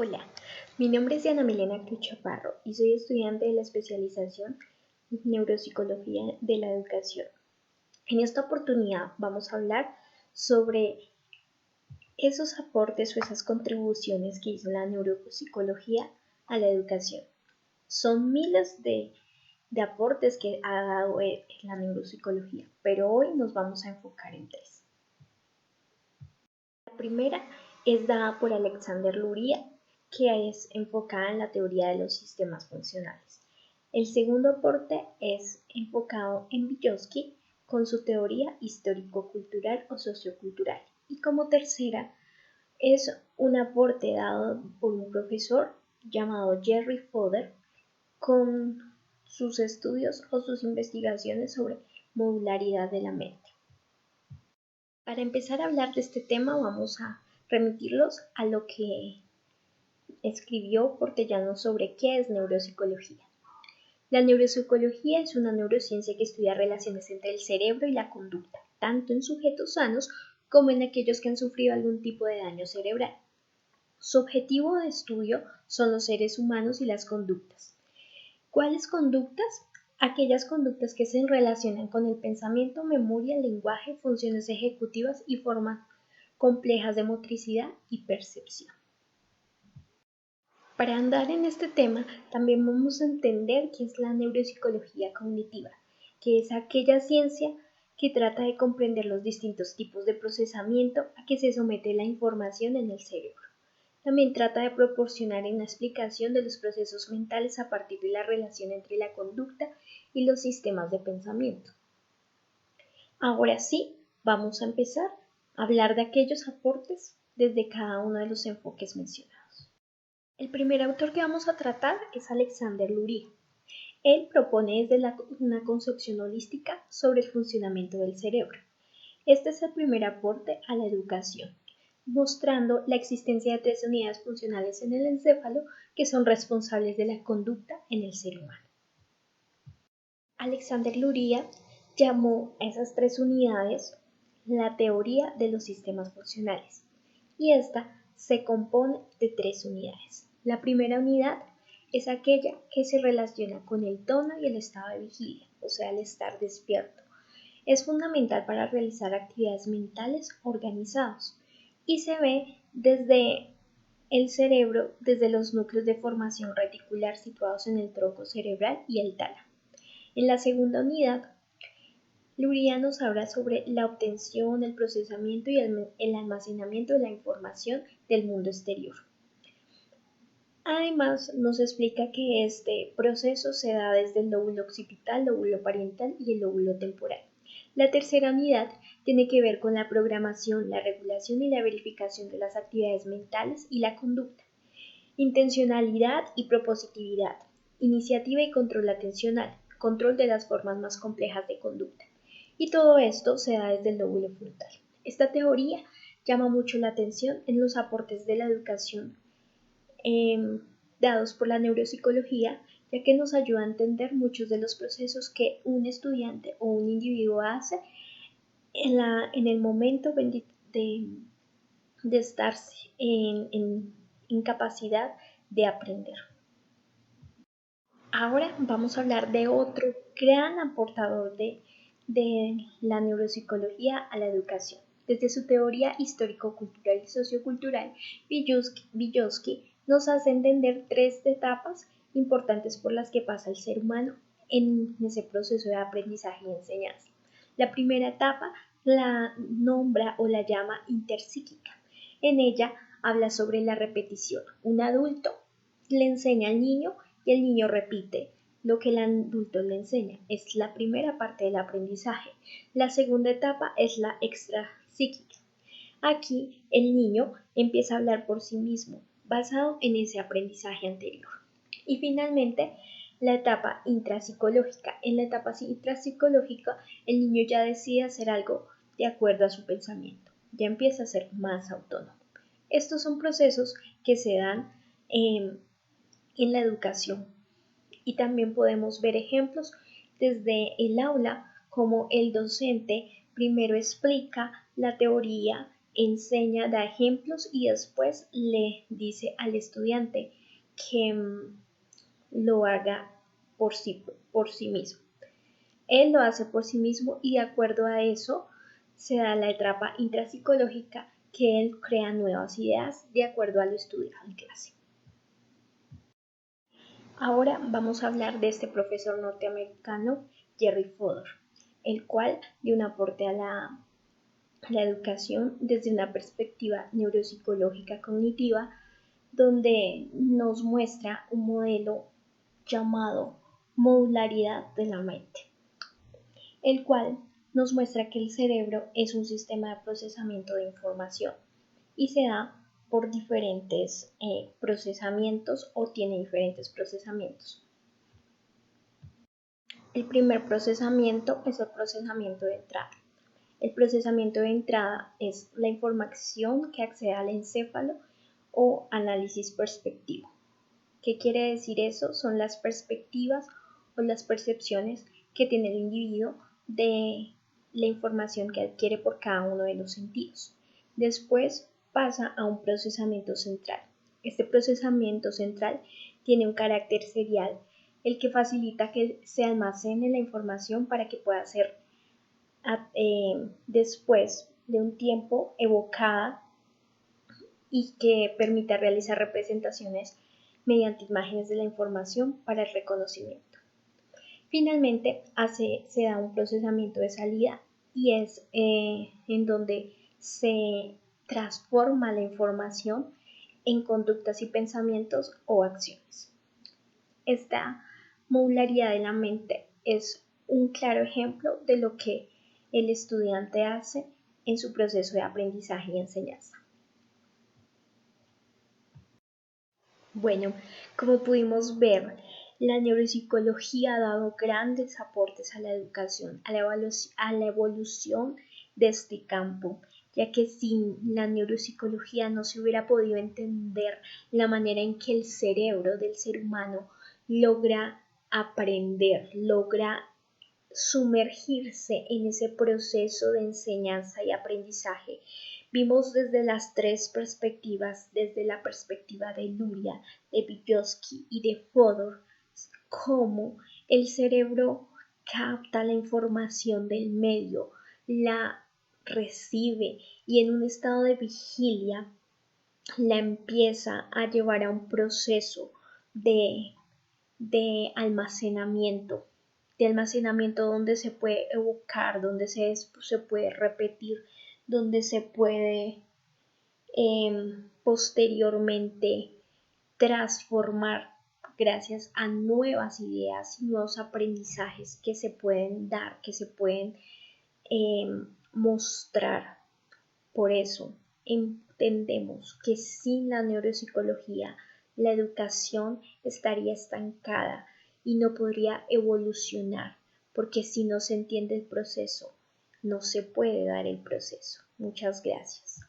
Hola, mi nombre es Diana Milena Cruz Chaparro y soy estudiante de la especialización en Neuropsicología de la Educación. En esta oportunidad vamos a hablar sobre esos aportes o esas contribuciones que hizo la neuropsicología a la educación. Son miles de aportes que ha dado la neuropsicología, pero hoy nos vamos a enfocar en tres. La primera es dada por Alexander Luria, que es enfocada en la teoría de los sistemas funcionales. El segundo aporte es enfocado en Vygotsky con su teoría histórico-cultural o sociocultural. Y como tercera es un aporte dado por un profesor llamado Jerry Fodor con sus estudios o sus investigaciones sobre modularidad de la mente. Para empezar a hablar de este tema vamos a remitirlos a lo que escribió Portellano sobre qué es neuropsicología. La neuropsicología es una neurociencia que estudia relaciones entre el cerebro y la conducta, tanto en sujetos sanos como en aquellos que han sufrido algún tipo de daño cerebral. Su objetivo de estudio son los seres humanos y las conductas. ¿Cuáles conductas? Aquellas conductas que se relacionan con el pensamiento, memoria, lenguaje, funciones ejecutivas y formas complejas de motricidad y percepción. Para andar en este tema, también vamos a entender qué es la neuropsicología cognitiva, que es aquella ciencia que trata de comprender los distintos tipos de procesamiento a que se somete la información en el cerebro. También trata de proporcionar una explicación de los procesos mentales a partir de la relación entre la conducta y los sistemas de pensamiento. Ahora sí, vamos a empezar a hablar de aquellos aportes desde cada uno de los enfoques mencionados. El primer autor que vamos a tratar es Alexander Luria. Él propone desde una concepción holística sobre el funcionamiento del cerebro. Este es el primer aporte a la educación, mostrando la existencia de tres unidades funcionales en el encéfalo que son responsables de la conducta en el ser humano. Alexander Luria llamó a esas tres unidades la teoría de los sistemas funcionales, y esta se compone de tres unidades. La primera unidad es aquella que se relaciona con el tono y el estado de vigilia, o sea, el estar despierto. Es fundamental para realizar actividades mentales organizadas y se ve desde el cerebro, desde los núcleos de formación reticular situados en el tronco cerebral y el tálamo. En la segunda unidad, Luria nos habla sobre la obtención, el procesamiento y el almacenamiento de la información del mundo exterior. Además, nos explica que este proceso se da desde el lóbulo occipital, lóbulo parietal y el lóbulo temporal. La tercera unidad tiene que ver con la programación, la regulación y la verificación de las actividades mentales y la conducta. Intencionalidad y propositividad, iniciativa y control atencional, control de las formas más complejas de conducta. Y todo esto se da desde el lóbulo frontal. Esta teoría llama mucho la atención en los aportes de la educación dados por la neuropsicología, ya que nos ayuda a entender muchos de los procesos que un estudiante o un individuo hace en el momento de estar en capacidad de aprender. Ahora vamos a hablar de otro gran aportador de la neuropsicología a la educación. Desde su teoría histórico-cultural y sociocultural, Vygotsky nos hace entender tres etapas importantes por las que pasa el ser humano en ese proceso de aprendizaje y enseñanza. La primera etapa la nombra o la llama interpsíquica. En ella habla sobre la repetición. Un adulto le enseña al niño y el niño repite lo que el adulto le enseña. Es la primera parte del aprendizaje. La segunda etapa es la extrapsíquica. Aquí el niño empieza a hablar por sí mismo, basado en ese aprendizaje anterior. Y finalmente, la etapa intrapsicológica. En la etapa intrapsicológica, el niño ya decide hacer algo de acuerdo a su pensamiento. Ya empieza a ser más autónomo. Estos son procesos que se dan en la educación. Y también podemos ver ejemplos desde el aula, como el docente primero explica la teoría enseña, da ejemplos y después le dice al estudiante que lo haga por sí mismo. Él lo hace por sí mismo y de acuerdo a eso se da la etapa intrapsicológica, que él crea nuevas ideas de acuerdo a lo estudiado en clase. Ahora vamos a hablar de este profesor norteamericano, Jerry Fodor, el cual dio un aporte a la educación desde una perspectiva neuropsicológica cognitiva, donde nos muestra un modelo llamado modularidad de la mente, el cual nos muestra que el cerebro es un sistema de procesamiento de información y se da por diferentes procesamientos o tiene diferentes procesamientos. El primer procesamiento es el procesamiento de entrada. El procesamiento de entrada es la información que accede al encéfalo o análisis perspectivo. ¿Qué quiere decir eso? Son las perspectivas o las percepciones que tiene el individuo de la información que adquiere por cada uno de los sentidos. Después pasa a un procesamiento central. Este procesamiento central tiene un carácter serial, el que facilita que se almacene la información para que pueda ser después de un tiempo evocada y que permita realizar representaciones mediante imágenes de la información para el reconocimiento. Finalmente, se da un procesamiento de salida y es en donde se transforma la información en conductas y pensamientos o acciones. Esta modularidad de la mente es un claro ejemplo de lo que el estudiante hace en su proceso de aprendizaje y enseñanza. Bueno, como pudimos ver, la neuropsicología ha dado grandes aportes a la educación, a la evolución de este campo, ya que sin la neuropsicología no se hubiera podido entender la manera en que el cerebro del ser humano logra aprender, logra sumergirse en ese proceso de enseñanza y aprendizaje. Vimos desde las tres perspectivas, desde la perspectiva de Luria, de Vygotsky y de Fodor, cómo el cerebro capta la información del medio, la recibe y en un estado de vigilia la empieza a llevar a un proceso de almacenamiento, donde se puede evocar, donde se puede repetir, donde se puede posteriormente transformar gracias a nuevas ideas y nuevos aprendizajes que se pueden dar, que se pueden mostrar. Por eso entendemos que sin la neuropsicología la educación estaría estancada y no podría evolucionar, porque si no se entiende el proceso, no se puede dar el proceso. Muchas gracias.